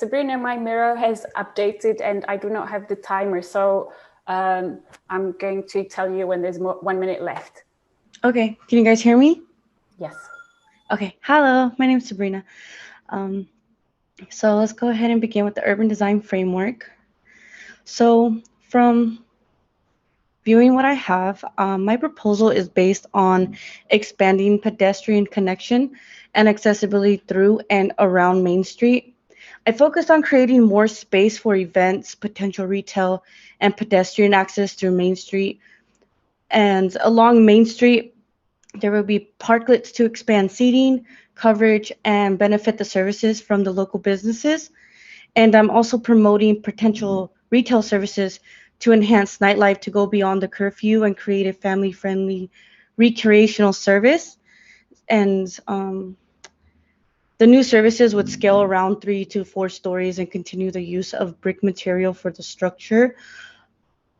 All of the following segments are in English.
Sabrina, my mirror has updated and I do not have the timer. So I'm going to tell you when there's 1 minute left. Okay, can you guys hear me? Yes. Okay, hello, my name is Sabrina. Um, so let's go ahead and begin with the urban design framework. So from viewing what I have, my proposal is based on expanding pedestrian connection and accessibility through and around Main Street. I focused on creating more space for events, potential retail, and pedestrian access through Main Street. And along Main Street, there will be parklets to expand seating, coverage, and benefit the services from the local businesses. And I'm also promoting potential retail services to enhance nightlife to go beyond the curfew and create a family friendly recreational service. And the new services would scale around 3 to 4 stories and continue the use of brick material for the structure.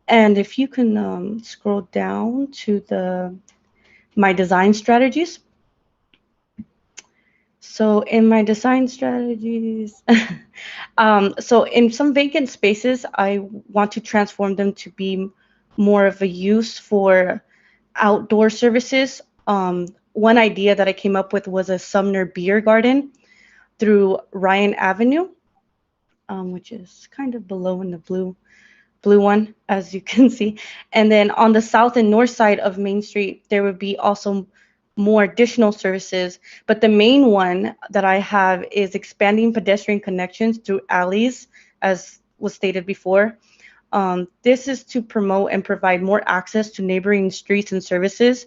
And if you can scroll down to the my design strategies. So in my design strategies, so in some vacant spaces, I want to transform them to be more of a use for outdoor services. One idea that I came up with was a Sumner beer garden through Ryan Avenue, which is kind of below in the blue one, as you can see. And then on the south and north side of Main Street, there would be also more additional services. But the main one that I have is expanding pedestrian connections through alleys, as was stated before. This is to promote and provide more access to neighboring streets and services.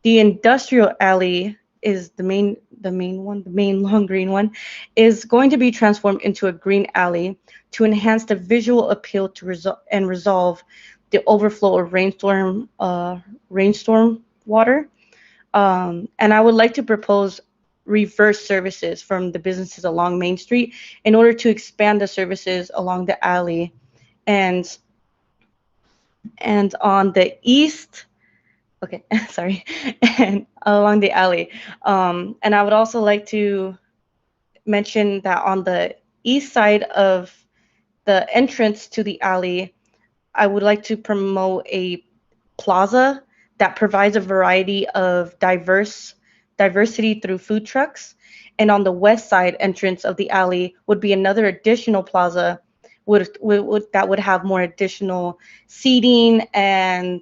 The industrial alley is the main long green one, is going to be transformed into a green alley to enhance the visual appeal to resolve the overflow of rainstorm water. And I would like to propose reverse services from the businesses along Main Street in order to expand the services along the alley. And and on the east, okay, sorry, and along the alley. And I would also like to mention that on the east side of the entrance to the alley, I would like to promote a plaza that provides a variety of diversity through food trucks. And on the west side entrance of the alley would be another additional plaza that would have more additional seating and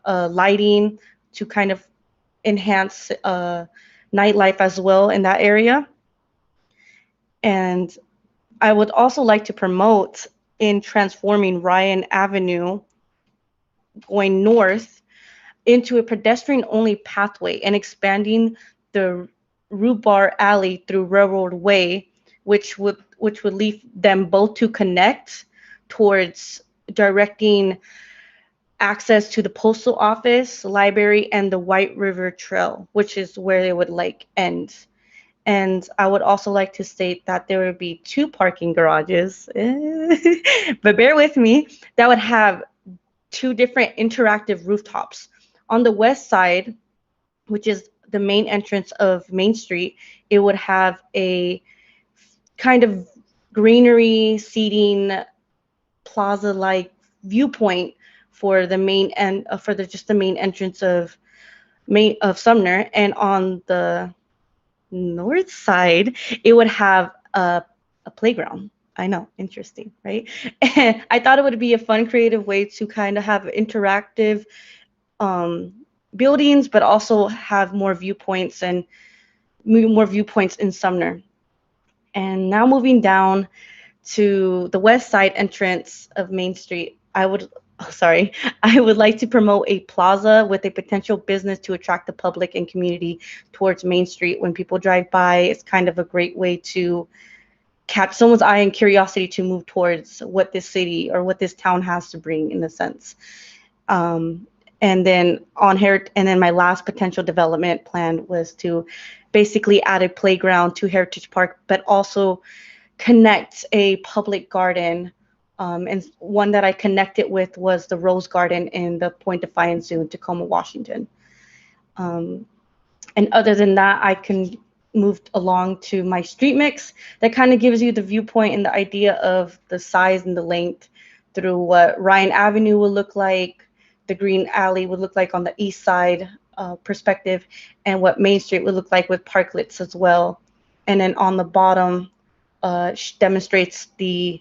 lighting to kind of enhance nightlife as well in that area. And I would also like to promote in transforming Ryan Avenue going north into a pedestrian only pathway and expanding the Rhubar Alley through Railroad Way, which would leave them both to connect towards directing access to the postal office, library, and the White River Trail, which is where they would like end. And I would also like to state that there would be 2 parking garages, but bear with me, that would have 2 different interactive rooftops. On the west side, which is the main entrance of Main Street, it would have a kind of greenery seating plaza like viewpoint for the main and for the just the main entrance of main of Sumner, and on the north side it would have a playground. I know, interesting, right? And I thought it would be a fun creative way to kind of have interactive um, buildings, but also have more viewpoints in Sumner. And now moving down to the west side entrance of Main Street, sorry, I would like to promote a plaza with a potential business to attract the public and community towards Main Street. When people drive by, it's kind of a great way to catch someone's eye and curiosity to move towards what this city or what this town has to bring in a sense. Um, and then my last potential development plan was to basically add a playground to Heritage Park, but also connect a public garden. And one that I connected with was the Rose Garden in the Point Defiance Zoo in Tacoma, Washington. Um, and other than that, I can moved along to my street mix. That kind of gives you the viewpoint and the idea of the size and the length through what Ryan Avenue will look like, the Green Alley would look like on the east side perspective, and what Main Street would look like with parklets as well. And then on the bottom demonstrates the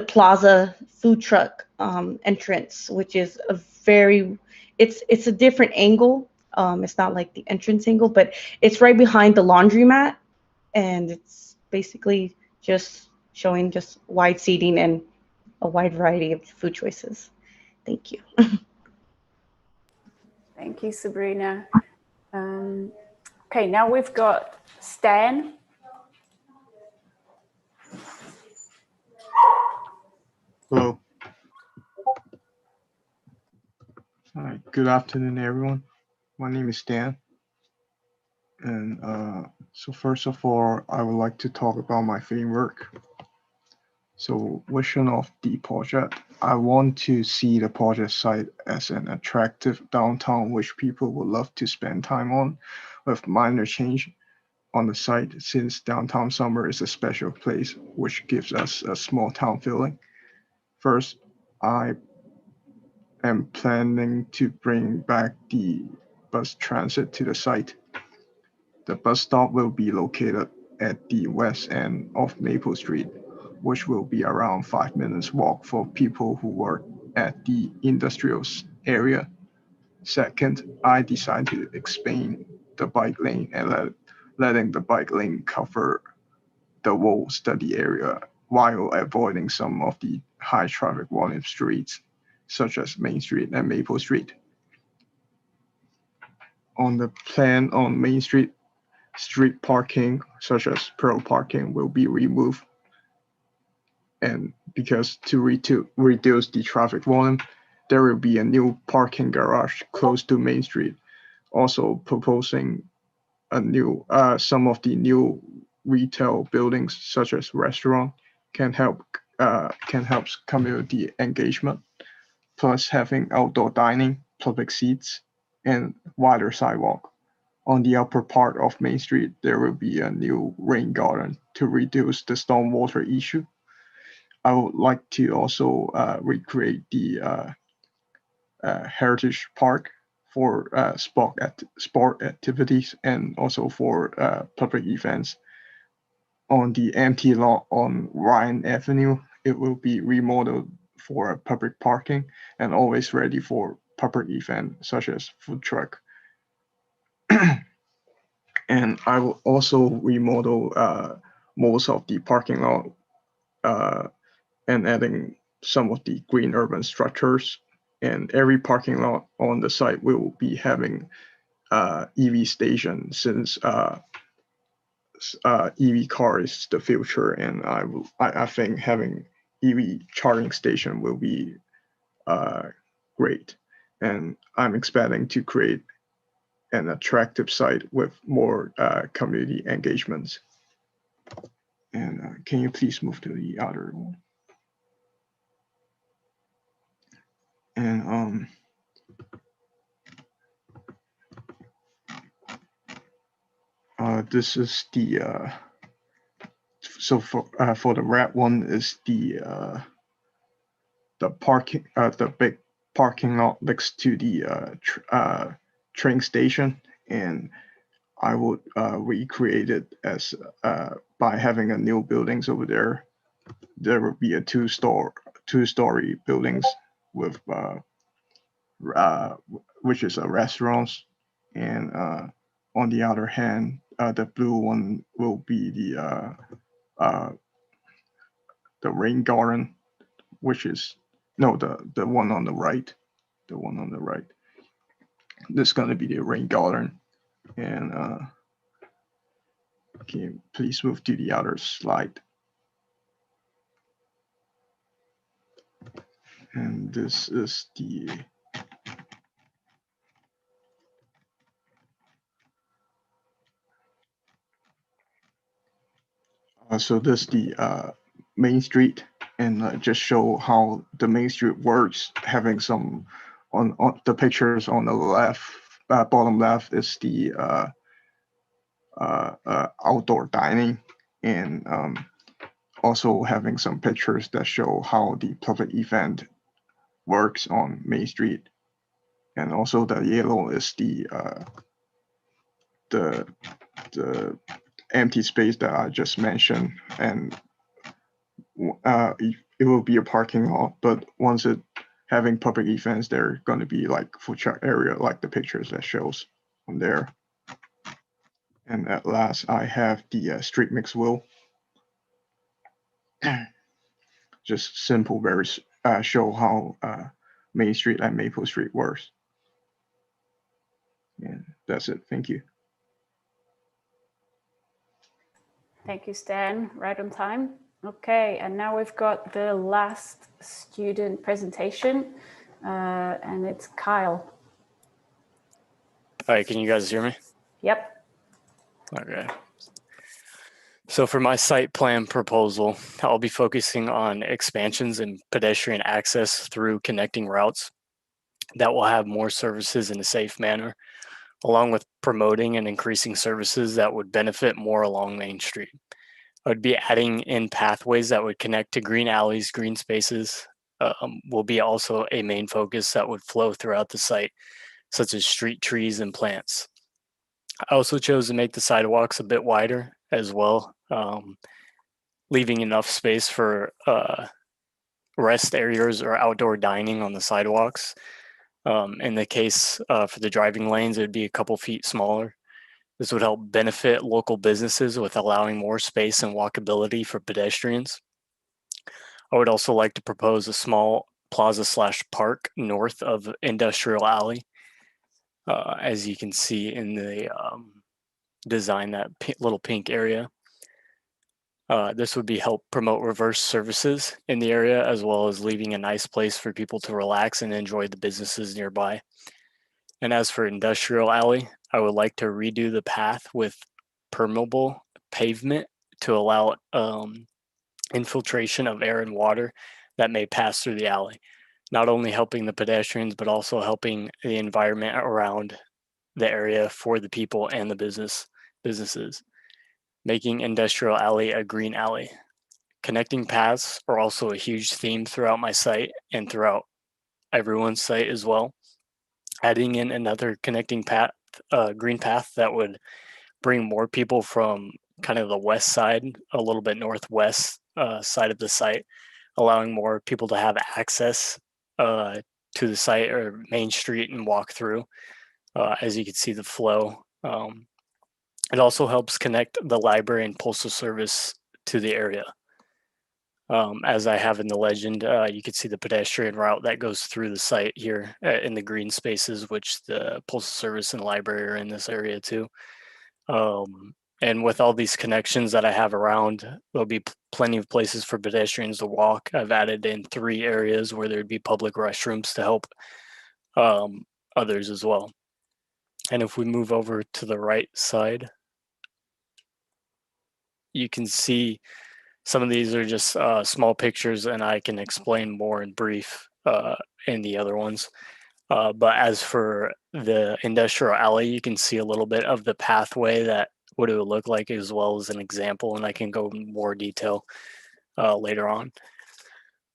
plaza food truck entrance, which is a very, it's a different angle. It's not like the entrance angle, but it's right behind the laundromat, and it's basically just showing just wide seating and a wide variety of food choices. Thank you. Thank you, Sabrina. Okay, now we've got Stan. Hello. Hi, good afternoon, everyone. My name is Stan. And so first of all, I would like to talk about my framework. So vision of the project. I want to see the project site as an attractive downtown which people would love to spend time on, with minor change on the site, since downtown summer is a special place which gives us a small town feeling. First, I am planning to bring back the bus transit to the site. The bus stop will be located at the west end of Maple Street, which will be around 5 minutes walk for people who work at the industrial area. Second, I decided to expand the bike lane and letting the bike lane cover the whole study area while avoiding some of the high traffic volume streets, such as Main Street and Maple Street. On the plan on Main Street, street parking, such as Pearl parking, will be removed. And because to reduce the traffic volume, there will be a new parking garage close to Main Street. Also proposing some of the new retail buildings, such as restaurant, can help community engagement. Plus, having outdoor dining, public seats, and wider sidewalk. On the upper part of Main Street, there will be a new rain garden to reduce the stormwater issue. I would like to also recreate the Heritage Park for sport activities and also for public events. On the empty lot on Ryan Avenue, it will be remodeled for public parking and always ready for public events such as food truck. And I will also remodel most of the parking lot and adding some of the green urban structures. And every parking lot on the site will be having EV station, since EV car is the future, and I think having EV charging station will be great. And I'm expecting to create an attractive site with more community engagements. And can you please move to the other one? And this is the so for the red one is the parking, the big parking lot next to the train station, and I would recreate it as by having a new buildings over there. There will be a two-story buildings with which is a restaurants, and on the other hand, the blue one will be the rain garden, which is no the one on the right, the one on the right. This is gonna be the rain garden, and can you please move to the other slide? And this is the so this is the Main Street, and just show how the Main Street works. Having some on the pictures on the left, bottom left is outdoor dining, and also having some pictures that show how the public event works on Main Street. And also the yellow is the empty space that I just mentioned, and it will be a parking lot, but once it having public events, they're going to be like food truck area, like the pictures that shows on there. And at last, I have the street mix wheel. Just simple, very show how Main Street and Maple Street works. And that's it. Thank you. Thank you, Stan. Right on time. Okay, and now we've got the last student presentation, and it's Kyle. All right, can you guys hear me? Yep. Okay. So for my site plan proposal, I'll be focusing on expansions and pedestrian access through connecting routes that will have more services in a safe manner, along with promoting and increasing services that would benefit more along Main Street. I would be adding in pathways that would connect to green alleys, green spaces, will be also a main focus that would flow throughout the site, such as street trees and plants. I also chose to make the sidewalks a bit wider as well, leaving enough space for rest areas or outdoor dining on the sidewalks. In the case for the driving lanes, it would be a couple feet smaller. This would help benefit local businesses with allowing more space and walkability for pedestrians. I would also like to propose a small plaza/park north of Industrial Alley. As you can see in the design, that little pink area. This would be help promote reverse services in the area, as well as leaving a nice place for people to relax and enjoy the businesses nearby. And as for Industrial Alley, I would like to redo the path with permeable pavement to allow infiltration of air and water that may pass through the alley, not only helping the pedestrians, but also helping the environment around the area for the people and the businesses, making Industrial Alley a green alley. Connecting paths are also a huge theme throughout my site and throughout everyone's site as well. Adding in another connecting path, green path that would bring more people from kind of the west side, a little bit northwest side of the site, allowing more people to have access to the site or Main Street and walk through. As you can see the flow. It also helps connect the library and postal service to the area. As I have in the legend, you can see the pedestrian route that goes through the site here in the green spaces, which the postal service and library are in this area too. And with all these connections that I have around, there'll be plenty of places for pedestrians to walk. I've added in 3 areas where there'd be public restrooms to help others as well. And if we move over to the right side, you can see some of these are just small pictures, and I can explain more in brief in the other ones. But as for the Industrial Alley, you can see a little bit of the pathway that what it would look like, as well as an example, and I can go in more detail later on.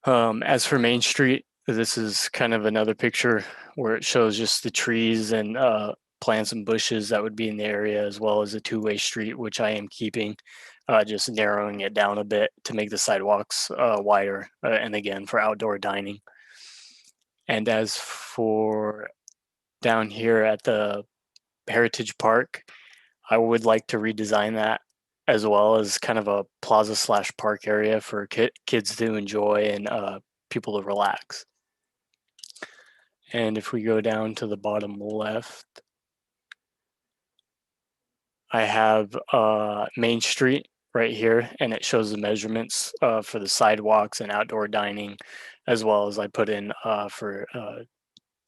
As for Main Street, this is kind of another picture where it shows just the trees and plants and bushes that would be in the area, as well as a 2-way street, which I am keeping, just narrowing it down a bit to make the sidewalks wider, and again, for outdoor dining. And as for down here at the Heritage Park, I would like to redesign that as well as kind of a plaza/park area for kids to enjoy and people to relax. And if we go down to the bottom left, I have Main Street right here, and it shows the measurements for the sidewalks and outdoor dining, as well as I put in for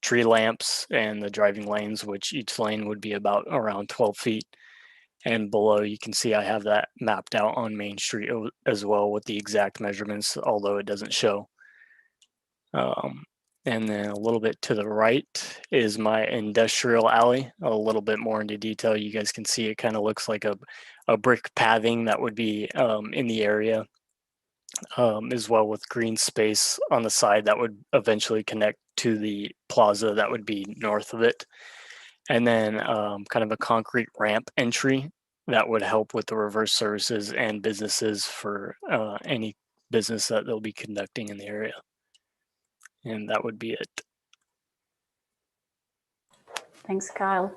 tree lamps and the driving lanes, which each lane would be about around 12 feet. And below, you can see I have that mapped out on Main Street as well with the exact measurements, although it doesn't show. And then a little bit to the right is my industrial alley. A little bit more into detail. You guys can see it kind of looks like a brick pathing that would be in the area, as well with green space on the side that would eventually connect to the plaza that would be north of it. And then kind of a concrete ramp entry that would help with the reverse services and businesses for any business that they'll be conducting in the area. And that would be it. Thanks, Kyle.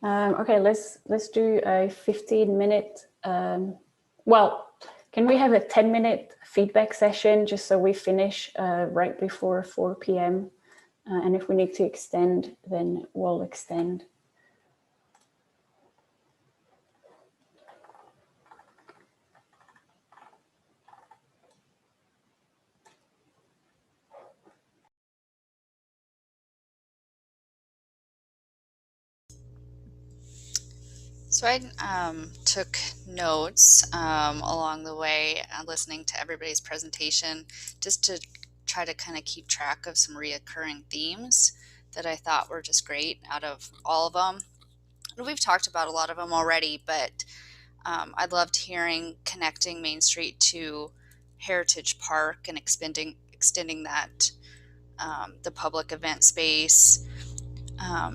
Okay, let's do a 15-minute. Well, can we have a 10-minute feedback session just so we finish right before 4 p.m. And if we need to extend, then we'll extend. So I took notes along the way, listening to everybody's presentation, just to try to kind of keep track of some reoccurring themes that I thought were just great out of all of them. And we've talked about a lot of them already, but I loved hearing connecting Main Street to Heritage Park and extending that, the public event space,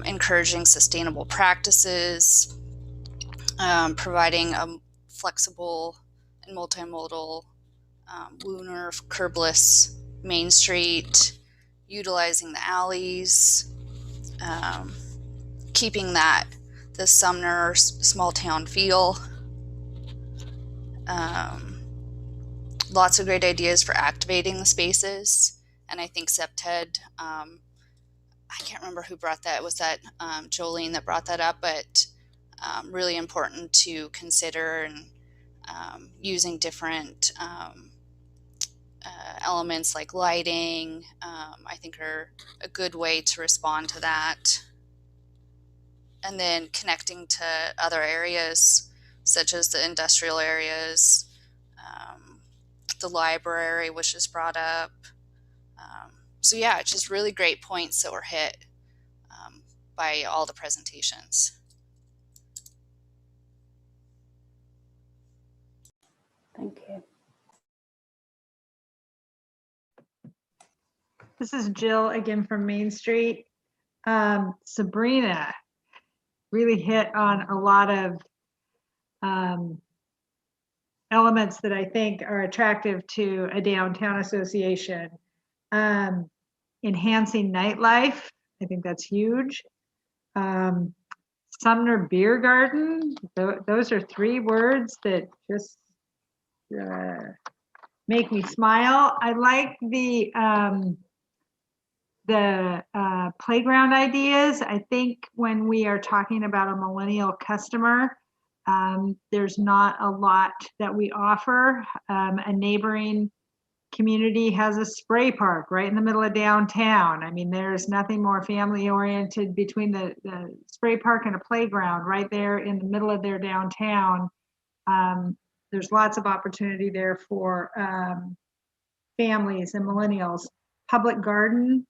encouraging sustainable practices, providing a flexible and multimodal lunar curbless Main Street, utilizing the alleys, keeping the Sumner small town feel. Lots of great ideas for activating the spaces. And I think CPTED, I can't remember who brought that. Was that Jolene that brought that up? But really important to consider, and using different elements like lighting, I think are a good way to respond to that. And then connecting to other areas such as the industrial areas, the library, which is brought up. So yeah, just really great points that were hit by all the presentations. Thank you. This is Jill again from Main Street. Sabrina really hit on a lot of elements that I think are attractive to a downtown association. Enhancing nightlife, I think that's huge. Sumner Beer Garden, those are 3 words that just make me smile. I like the playground ideas. I think when we are talking about a millennial customer, there's not a lot that we offer. A neighboring community has a spray park right in the middle of downtown. I mean, there's nothing more family oriented between the spray park and a playground right there in the middle of their downtown. There's lots of opportunity there for families and millennials. Public garden.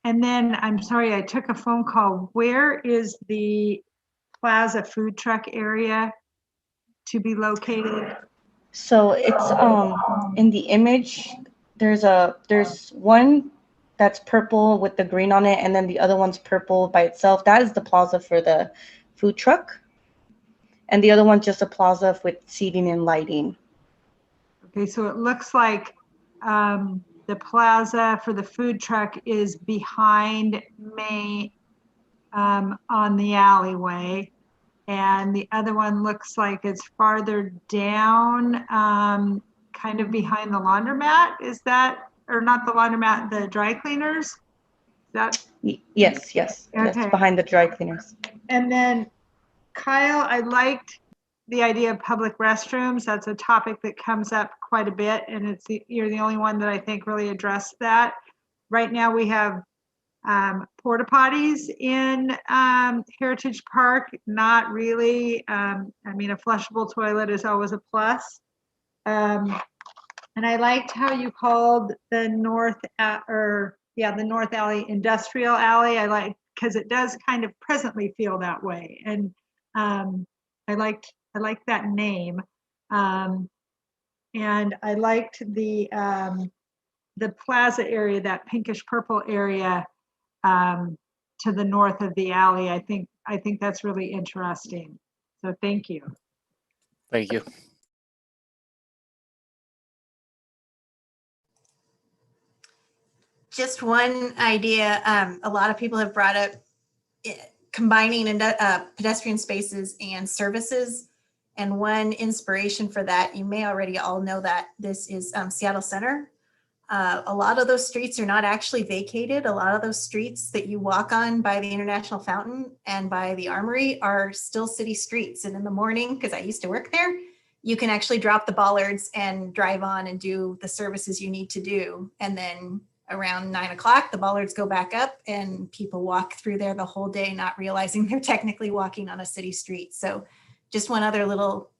And then, I'm sorry, I took a phone call. Where is the Plaza food truck area to be located? So it's in the image. There's one that's purple with the green on it, and then the other one's purple by itself. That is the plaza for the food truck, and the other one's just a plaza with seating and lighting. Okay, so it looks like the plaza for the food truck is behind May on the alleyway. And the other one looks like it's farther down, kind of behind the laundromat. Is that, or not the laundromat, the dry cleaners? Is that? Yes, yes, Okay. yes, behind the dry cleaners. And then Kyle, I liked the idea of public restrooms. That's a topic that comes up quite a bit, and you're the only one that I think really addressed that. Right now we have porta potties in Heritage Park, not really. I mean, a flushable toilet is always a plus. And I liked how you called the yeah, the North Alley Industrial Alley. I like, because it does kind of presently feel that way. And I liked that name. And I liked the plaza area, that pinkish purple area to the north of the alley. I think that's really interesting. So thank you. Thank you. Just one idea. A lot of people have brought up combining pedestrian spaces and services. And one inspiration for that, you may already all know that this is Seattle Center. A lot of those streets are not actually vacated. A lot of those streets that you walk on by the International Fountain and by the Armory are still city streets. And in the morning, because I used to work there, you can actually drop the bollards and drive on and do the services you need to do. And then around 9 o'clock, the bollards go back up and people walk through there the whole day, not realizing they're technically walking on a city street. So just one other little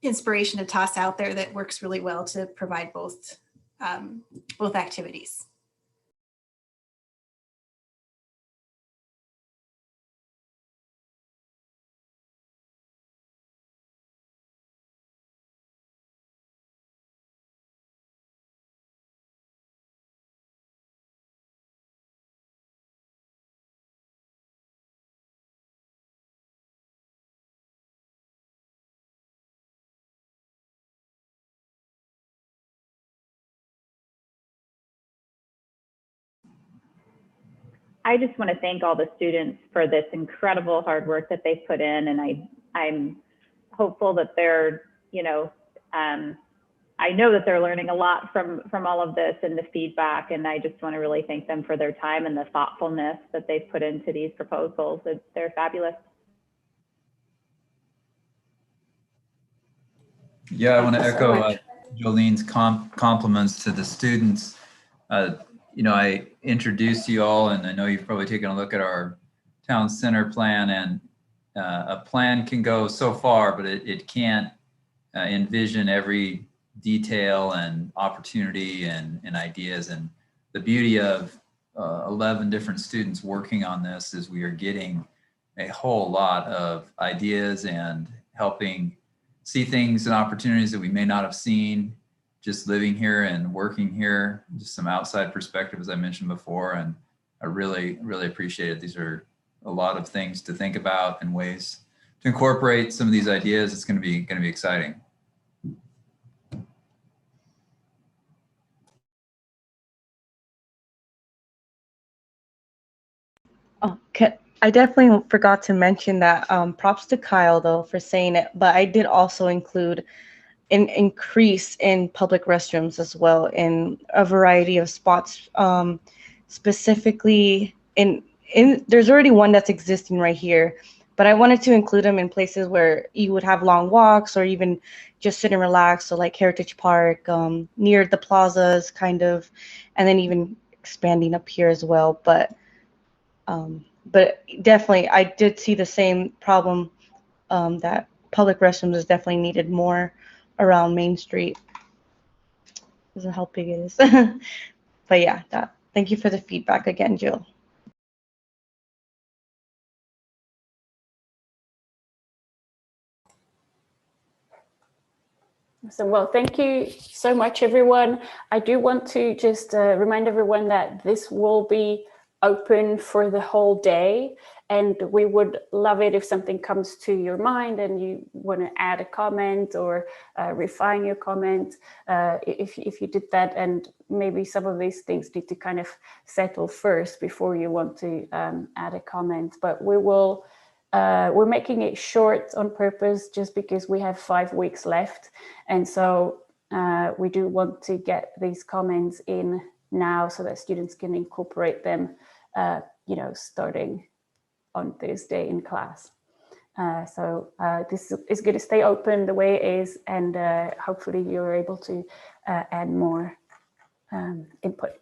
inspiration to toss out there that works really well to provide both activities. I just want to thank all the students for this incredible hard work that they've put in, and I'm hopeful that they're, I know that they're learning a lot from all of this and the feedback, and I just want to really thank them for their time and the thoughtfulness that they've put into these proposals. They're fabulous. Yeah, I want to echo Jolene's compliments to the students. I introduced you all, and I know you've probably taken a look at our town center plan, and a plan can go so far, but it can't envision every detail and opportunity and ideas. And the beauty of 11 different students working on this is we are getting a whole lot of ideas and helping see things and opportunities that we may not have seen just living here and working here, just some outside perspective, as I mentioned before. And I really, really appreciate it. These are a lot of things to think about and ways to incorporate some of these ideas. It's going to be exciting. Oh, I definitely forgot to mention that. Props to Kyle though for saying it, but I did also include an increase in public restrooms as well in a variety of spots. Specifically in there's already one that's existing right here, but I wanted to include them in places where you would have long walks or even just sit and relax. So like Heritage Park, near the plazas kind of, and then even expanding up here as well. But definitely I did see the same problem, that public restrooms is definitely needed more around Main Street. Doesn't how big it is. But yeah, thank you for the feedback again, Jill. So, well, thank you so much, everyone. I do want to just remind everyone that this will be open for the whole day, and we would love it if something comes to your mind and you want to add a comment or refine your comment. If you did that, and maybe some of these things need to kind of settle first before you want to add a comment, but we will. We're making it short on purpose just because we have 5 weeks left. And so we do want to get these comments in now so that students can incorporate them, starting on Thursday in class. So this is going to stay open the way it is, and hopefully you're able to add more input.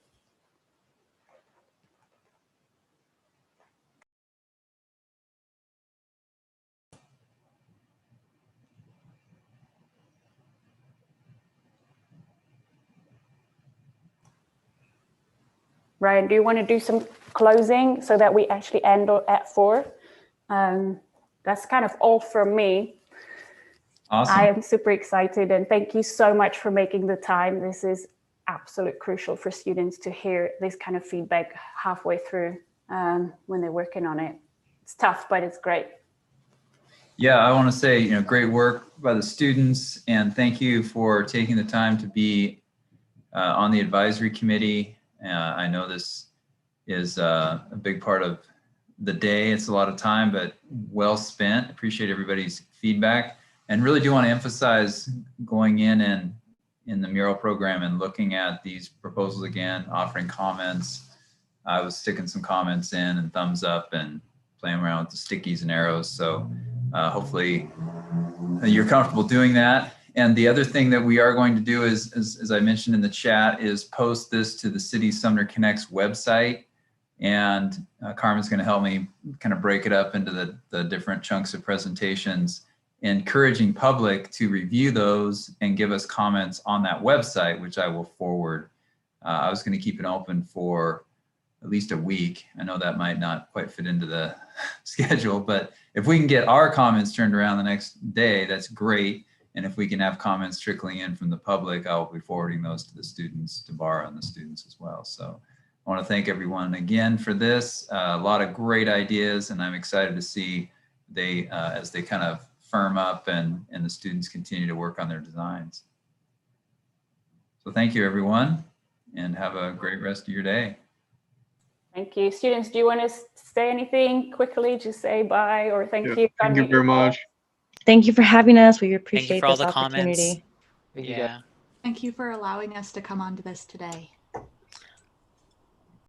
Ryan, do you want to do some closing so that we actually end at 4? That's kind of all from me. Awesome. I am super excited, and thank you so much for making the time. This is absolutely crucial for students to hear this kind of feedback halfway through when they're working on it. It's tough, but it's great. Yeah, I want to say, great work by the students, and thank you for taking the time to be on the advisory committee. I know this is a big part of the day. It's a lot of time, but well spent. Appreciate everybody's feedback, and really do want to emphasize going in and in the mural program and looking at these proposals again, offering comments. I was sticking some comments in and thumbs up and playing around with the stickies and arrows. So hopefully you're comfortable doing that. And the other thing that we are going to do is, as I mentioned in the chat, is post this to the City Sumner Connects website. And Carmen's going to help me kind of break it up into the different chunks of presentations, encouraging public to review those and give us comments on that website, which I will forward. I was going to keep it open for at least a week. I know that might not quite fit into the schedule, but if we can get our comments turned around the next day, that's great. And if we can have comments trickling in from the public, I'll be forwarding those to the students, to Barra and the students as well. So I want to thank everyone again for this. A lot of great ideas, and I'm excited to see they as they kind of firm up and the students continue to work on their designs. So thank you, everyone, and have a great rest of your day. Thank you. Students, do you want to say anything quickly? Just say bye or thank you. Thank you very much. Thank you for having us. We Thank you appreciate for all this the comments. opportunity. Yeah. Thank you for allowing us to come onto this today.